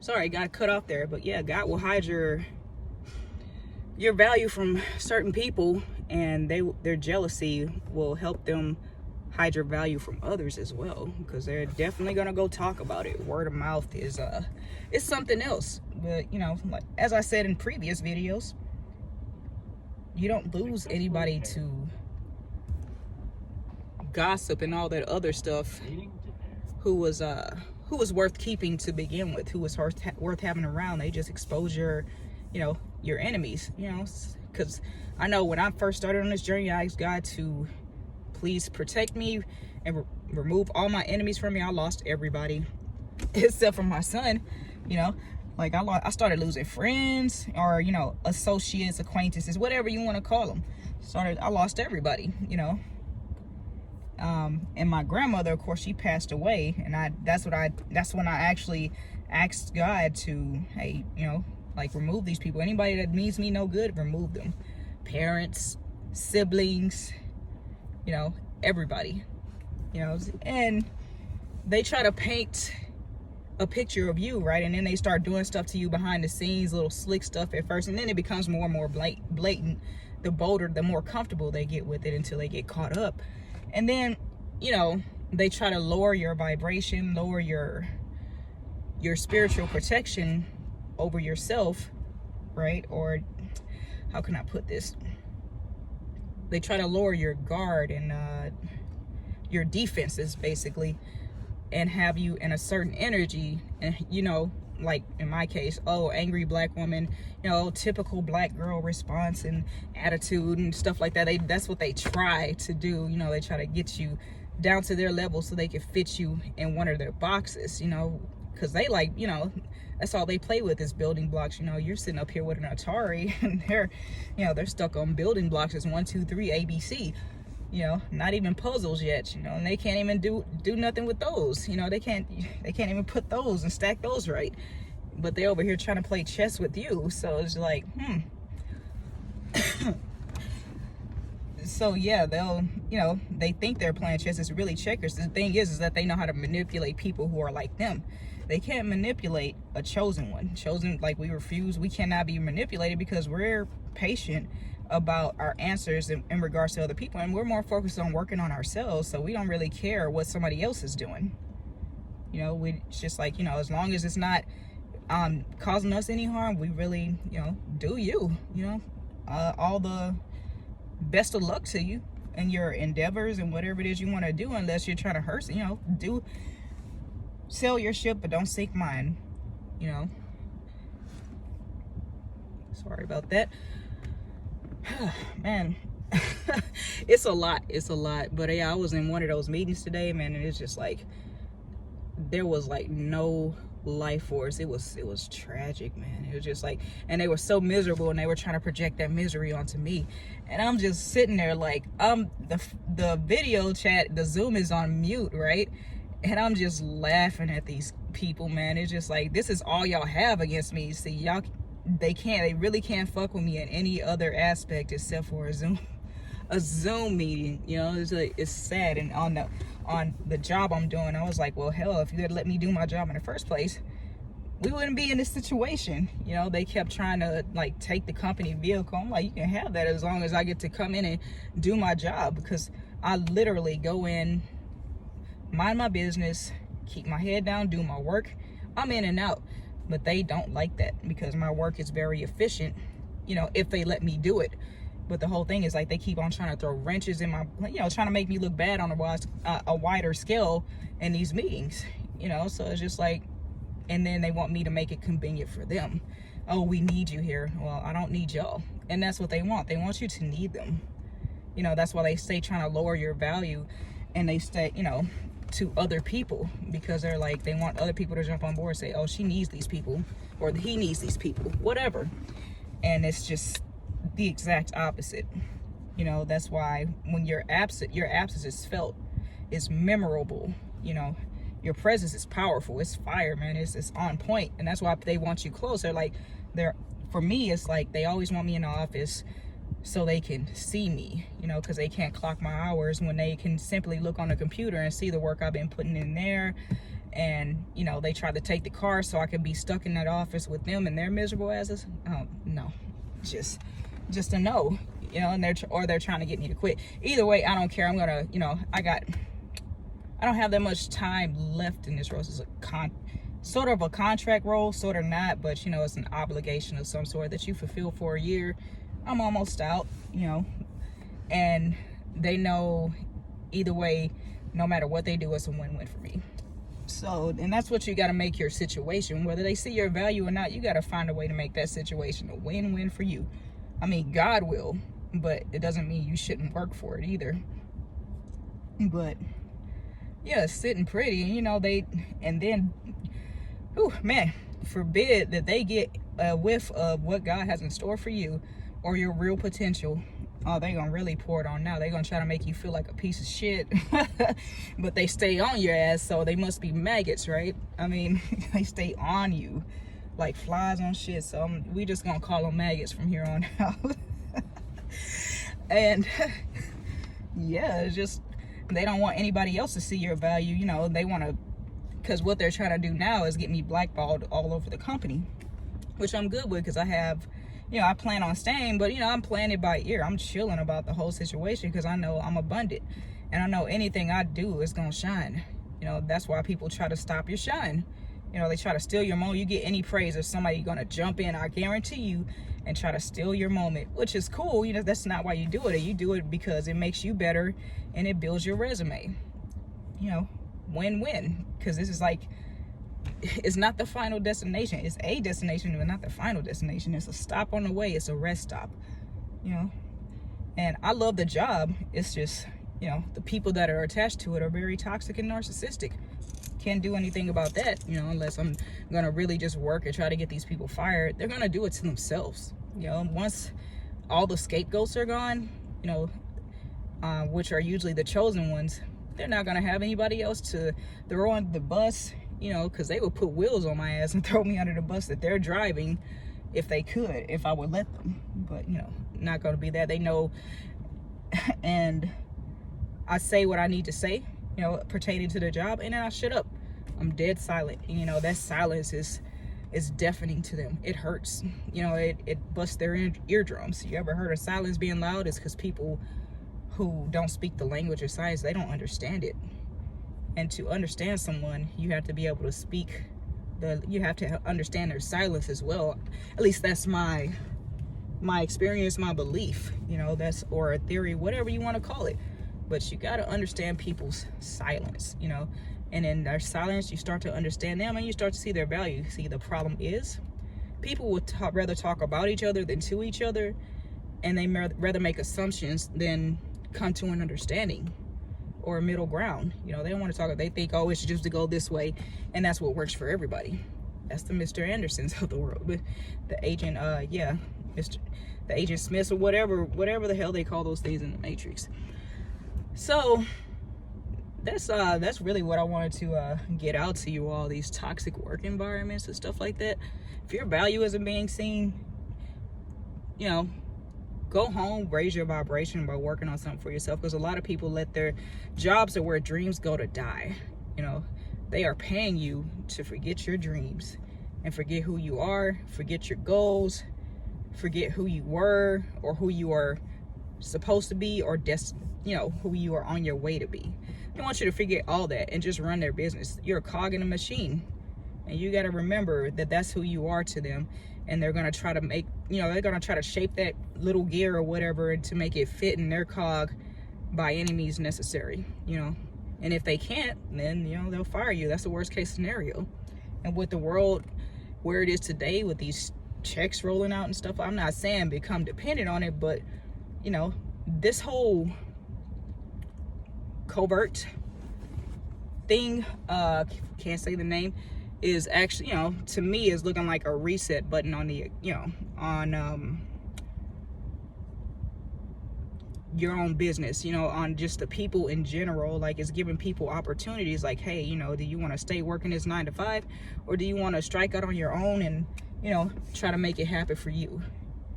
sorry, got cut off there, but yeah, God will hide your value from certain people, and their jealousy will help them hide your value from others as well, because they're definitely gonna go talk about it. Word of mouth is something else. But you know, like as I said in previous videos, you don't lose anybody to gossip and all that other stuff who was worth keeping to begin with, who was worth having around. They just expose your, you know, your enemies, you know, because I know when I first started on this journey, I asked God to please protect me and remove all my enemies from me. I lost everybody except for my son, you know. Like I started losing friends, or you know, associates, acquaintances, whatever you want to call them. I lost everybody, you know. And my grandmother, of course, she passed away, and that's when I actually asked God to, hey, you know, like remove these people. Anybody that means me no good, remove them. Parents, siblings, you know, everybody, you know. And they try to paint a picture of you, right? And then they start doing stuff to you behind the scenes, little slick stuff at first, and then it becomes more and more blatant the bolder, the more comfortable they get with it, until they get caught up. And then, you know, they try to lower your vibration, lower your spiritual protection over yourself, right? Or how can I put this? They try to lower your guard and your defenses, basically, and have you in a certain energy. And you know, like in my case, oh, angry black woman, you know, typical black girl response and attitude and stuff like that. That's what they try to do. You know, they try to get you down to their level so they can fit you in one of their boxes, you know, because they like, you know, that's all they play with is building blocks. You know, you're sitting up here with an Atari and they're stuck on building blocks as 1, 2, 3, ABC. You know, not even puzzles yet, you know, and they can't even do nothing with those. You know, they can't even put those and stack those right. But they over here trying to play chess with you. So it's like, So yeah, they'll, you know, they think they're playing chess. It's really checkers. The thing is that they know how to manipulate people who are like them. They can't manipulate a chosen one. Chosen, like we refuse. We cannot be manipulated because we're patient about our answers in regards to other people, and we're more focused on working on ourselves, so we don't really care what somebody else is doing. You know, it's just like, you know, as long as it's not causing us any harm, we really, you know, do you know, all the best of luck to you and your endeavors and whatever it is you want to do, unless you're trying to hurt, you know, sell your ship but don't sink mine, you know. Sorry about that. Man, it's a lot, but yeah, I was in one of those meetings today, man, and it's just like there was like no life force. It was tragic, man. It was just like, and they were so miserable, and they were trying to project that misery onto me, and I'm just sitting there like, the video chat, the Zoom is on mute, right? And I'm just laughing at these people, man. It's just like, this is all y'all have against me. See, y'all, they really can't fuck with me in any other aspect except for a Zoom meeting. You know, it's like, it's sad. And on the job I'm doing, I was like, well, hell, if you had let me do my job in the first place, we wouldn't be in this situation. You know, they kept trying to like take the company vehicle. I'm like, you can have that as long as I get to come in and do my job, because I literally go in, mind my business, keep my head down, do my work. I'm in and out. But they don't like that, because my work is very efficient, you know, if they let me do it. But the whole thing is like, they keep on trying to throw wrenches in my, you know, trying to make me look bad on a wider scale in these meetings, you know. So it's just like, and then they want me to make it convenient for them. Oh, we need you here. Well, I don't need y'all. And that's what they want. They want you to need them. You know, that's why they stay trying to lower your value, and they stay, you know, to other people, because they're like, they want other people to jump on board and say, oh, she needs these people, or he needs these people, whatever. And it's just the exact opposite. You know, that's why when you're absent, your absence is felt, is memorable. You know, your presence is powerful. It's fire, man. It's on point. And that's why they want you close. They're like, for me, it's like they always want me in the office so they can see me, you know, because they can't clock my hours, when they can simply look on the computer and see the work I've been putting in there, and you know, they try to take the car so I can be stuck in that office with them and their miserable asses. No, just a no, you know. And they're trying to get me to quit. Either way, I don't care. I'm gonna, you know, I don't have that much time left in this role. It's sort of a contract role, sort of not, but you know, it's an obligation of some sort that you fulfill for a year. I'm almost out, you know, and they know either way, no matter what they do, it's a win-win for me. So, and that's what you got to make your situation, whether they see your value or not. You got to find a way to make that situation a win-win for you. I mean, God will, but it doesn't mean you shouldn't work for it either. But yeah, sitting pretty, you know, and then, oh man, forbid that they get a whiff of what God has in store for you or your real potential. Oh, they're gonna really pour it on now. They're gonna try to make you feel like a piece of shit. But they stay on your ass, so they must be maggots, right? I mean, they stay on you like flies on shit. So we just gonna call them maggots from here on out. And yeah, it's just, they don't want anybody else to see your value. You know, they want to, because what they're trying to do now is get me blackballed all over the company, which I'm good with, because I have, you know, I plan on staying, but you know, I'm playing it by ear. I'm chilling about the whole situation because I know I'm abundant, and I know anything I do is gonna shine. You know, that's why people try to stop your shine. You know, they try to steal your moment. You get any praise, there's somebody gonna jump in, I guarantee you, and try to steal your moment, which is cool. You know, that's not why you do it. You do it because it makes you better and it builds your resume. You know, win-win, because this is like, it's not the final destination. It's a destination, but not the final destination. It's a stop on the way. It's a rest stop, you know. And I love the job. It's just, you know, the people that are attached to it are very toxic and narcissistic. Can't do anything about that, you know, unless I'm gonna really just work and try to get these people fired. They're gonna do it to themselves, you know. Once all the scapegoats are gone, you know, which are usually the chosen ones, they're not gonna have anybody else to throw on the bus, you know, because they would put wheels on my ass and throw me under the bus that they're driving if they could, if I would let them. But you know, not gonna be that. They know. And I say what I need to say, you know, pertaining to the job, and then I shut up. I'm dead silent. And, you know, that silence is deafening to them. It hurts. You know, it busts their eardrums. You ever heard of silence being loud? It's because people who don't speak the language of science, they don't understand it. And to understand someone, you have to be able to speak you have to understand their silence as well. At least that's my experience, my belief, you know, or a theory, whatever you want to call it. But you got to understand people's silence, you know, and in their silence, you start to understand them and you start to see their value. See, the problem is people would rather talk about each other than to each other, and they rather make assumptions than come to an understanding or a middle ground. You know, they don't want to talk. They think, oh, it's just to go this way, and that's what works for everybody. That's the Mr. Andersons of the world. But the agent, the Agent Smiths or whatever the hell they call those things in the Matrix. So that's really what I wanted to get out to you all, these toxic work environments and stuff like that. If your value isn't being seen, you know, go home, raise your vibration by working on something for yourself, because a lot of people let their jobs are where dreams go to die. You know, they are paying you to forget your dreams and forget who you are, forget your goals, forget who you were or who you are supposed to be, or you know, who you are on your way to be. They want you to forget all that and just run their business. You're a cog in a machine, and you got to remember that that's who you are to them. And they're going to try to make, you know, they're going to try to shape that little gear or whatever to make it fit in their cog by any means necessary, you know. And if they can't, then, you know, they'll fire you. That's the worst case scenario. And with the world where it is today, with these checks rolling out and stuff, I'm not saying become dependent on it, but, you know, this whole covert thing, can't say the name, is actually, you know, to me is looking like a reset button on the, you know, on your own business, you know, on just the people in general. Like, it's giving people opportunities, like, hey, you know, do you want to stay working this 9 to 5, or do you want to strike out on your own and, you know, try to make it happen for you,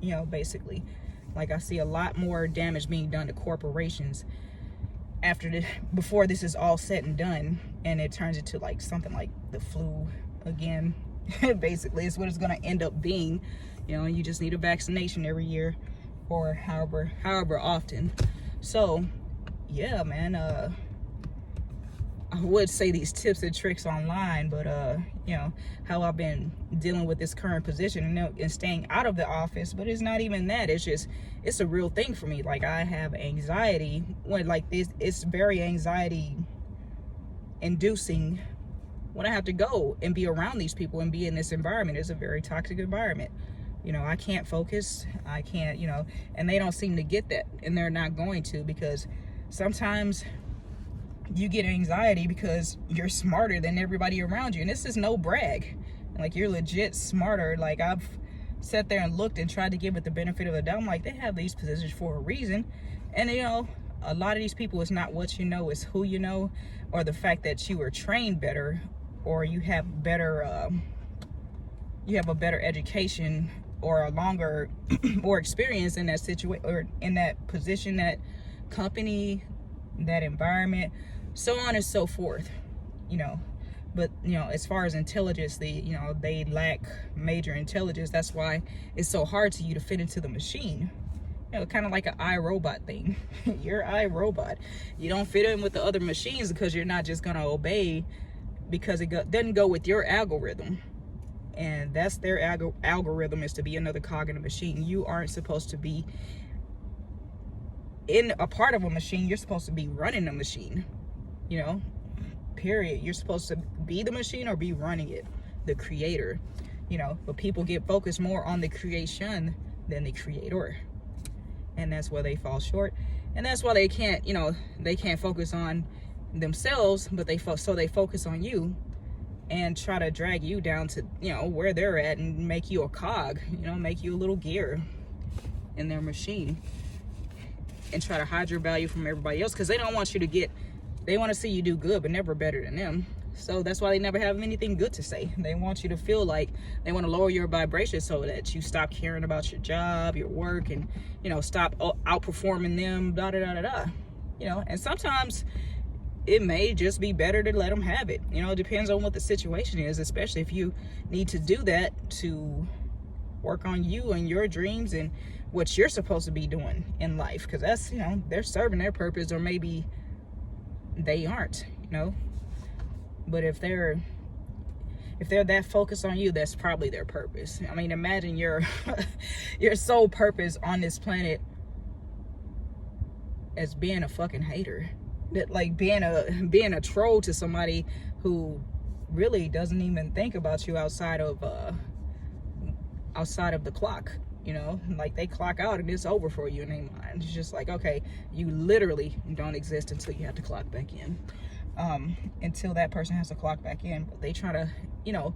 you know, basically. Like, I see a lot more damage being done to corporations before this is all said and done, and it turns into like something like the flu again. Basically, it's what it's going to end up being. You know, you just need a vaccination every year, or however often. So yeah, man, I would say these tips and tricks online, but you know, how I've been dealing with this current position and staying out of the office. But it's not even that, it's just, it's a real thing for me. Like, I have anxiety when like this, it's very anxiety inducing when I have to go and be around these people and be in this environment. It's a very toxic environment. You know, I can't focus, I can't, you know, and they don't seem to get that, and they're not going to, because sometimes you get anxiety because you're smarter than everybody around you. And this is no brag. Like, you're legit smarter. Like, I've sat there and looked and tried to give it the benefit of the doubt. I'm like, they have these positions for a reason. And, you know, a lot of these people, it's not what you know, it's who you know, or the fact that you were trained better, or you have better, you have a better education, or a longer more experience in that situation, or in that position, that company, that environment, so on and so forth, you know. But, you know, as far as intelligence, you know, they lack major intelligence. That's why it's so hard to you to fit into the machine. You know, kind of like an iRobot thing. You're iRobot. You don't fit in with the other machines because you're not just going to obey because it doesn't go with your algorithm. And that's their algorithm, is to be another cog in a machine. You aren't supposed to be in a part of a machine. You're supposed to be running a machine, you know, period. You're supposed to be the machine or be running it, the creator, you know. But people get focused more on the creation than the creator, and that's where they fall short. And that's why they can't, you know, they can't focus on themselves, but they focus on you and try to drag you down to, you know, where they're at, and make you a cog, you know, make you a little gear in their machine, and try to hide your value from everybody else, because they don't want you to get, they want to see you do good but never better than them. So that's why they never have anything good to say. They want you to feel like, they want to lower your vibration so that you stop caring about your job, your work, and, you know, stop outperforming them, da da da da da, you know. And sometimes it may just be better to let them have it. You know, it depends on what the situation is, especially if you need to do that to work on you and your dreams and what you're supposed to be doing in life. Because that's, you know, they're serving their purpose, or maybe they aren't, you know. But if they're that focused on you, that's probably their purpose. I mean, imagine your your sole purpose on this planet as being a fucking hater. That, like, being a troll to somebody who really doesn't even think about you outside of the clock, you know. Like, they clock out and it's over for you in their mind. It's just like, okay, you literally don't exist until you have to clock back in, until that person has to clock back in. But they try to, you know,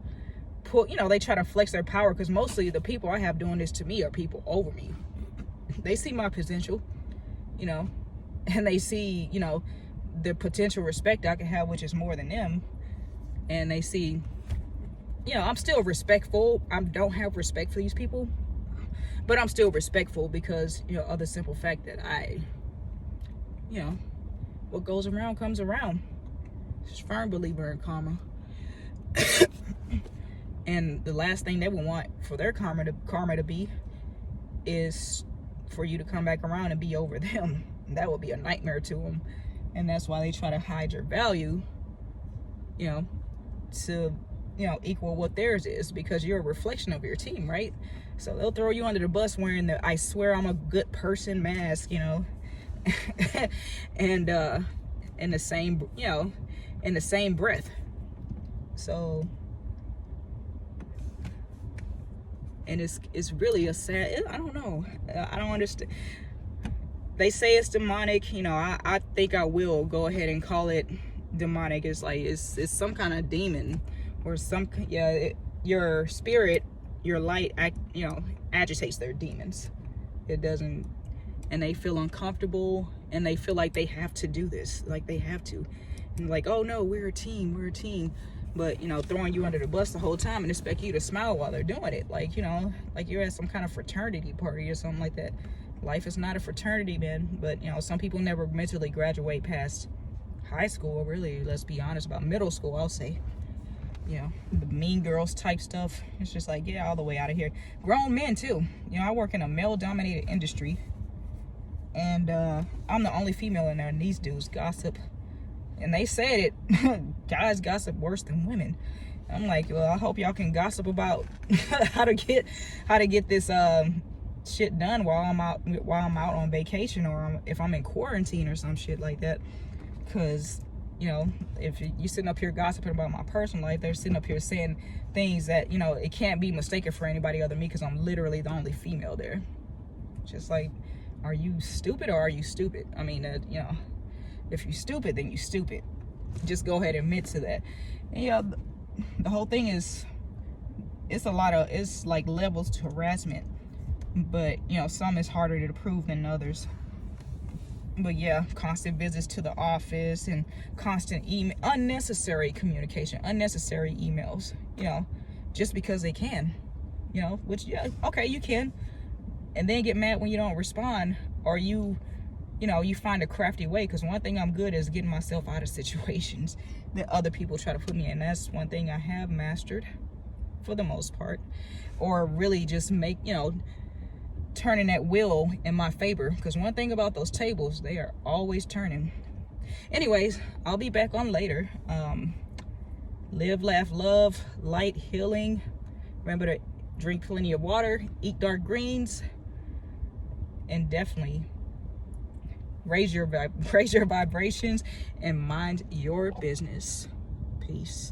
they try to flex their power, because mostly the people I have doing this to me are people over me. They see my potential, you know, and they see, you know, the potential respect I can have, which is more than them. And they see, you know, I'm still respectful. I don't have respect for these people, but I'm still respectful because, you know, of the simple fact that you know, what goes around comes around. Just firm believer in karma. And the last thing they would want for their karma to be is for you to come back around and be over them. That would be a nightmare to them. And that's why they try to hide your value, you know, to, you know, equal what theirs is, because you're a reflection of your team, right? So they'll throw you under the bus wearing the "I swear I'm a good person" mask, you know. And in the same, you know, in the same breath. So, and it's really a sad, I don't know, I don't understand. They say it's demonic, you know. I think I will go ahead and call it demonic. It's like, it's some kind of demon, or some, yeah, your spirit, your light, you know, agitates their demons. It doesn't, and they feel uncomfortable, and they feel like they have to do this, like they have to, and like, oh no, we're a team. But, you know, throwing you under the bus the whole time and expect you to smile while they're doing it, like, you know, like you're at some kind of fraternity party or something like that. Life is not a fraternity, man. But you know, some people never mentally graduate past high school. Really, let's be honest, about middle school, I'll say. You know, the mean girls type stuff. It's just like, get all the way out of here. Grown men too. You know, I work in a male dominated industry, and I'm the only female in there, and these dudes gossip. And they said it, guys gossip worse than women. I'm like, well, I hope y'all can gossip about how to get this shit done while I'm out on vacation, or if I'm in quarantine or some shit like that. Cause you know, if you sitting up here gossiping about my personal life, they're sitting up here saying things that, you know, it can't be mistaken for anybody other than me, because I'm literally the only female there. Just like, are you stupid or are you stupid? I mean, you know, if you're stupid, then you're stupid. Just go ahead and admit to that. And, you know, the whole thing is, it's like levels to harassment. But, you know, some is harder to prove than others. But yeah, constant visits to the office and constant email, unnecessary communication, unnecessary emails, you know, just because they can, you know, which, yeah, okay, you can. And then get mad when you don't respond, or you know, you find a crafty way. Because one thing I'm good is getting myself out of situations that other people try to put me in. That's one thing I have mastered for the most part. Or really just make, you know, turning that wheel in my favor. Because one thing about those tables, they are always turning. Anyways, I'll be back on later. Live, laugh, love, light, healing. Remember to drink plenty of water, eat dark greens, and definitely raise your vibrations and mind your business. Peace.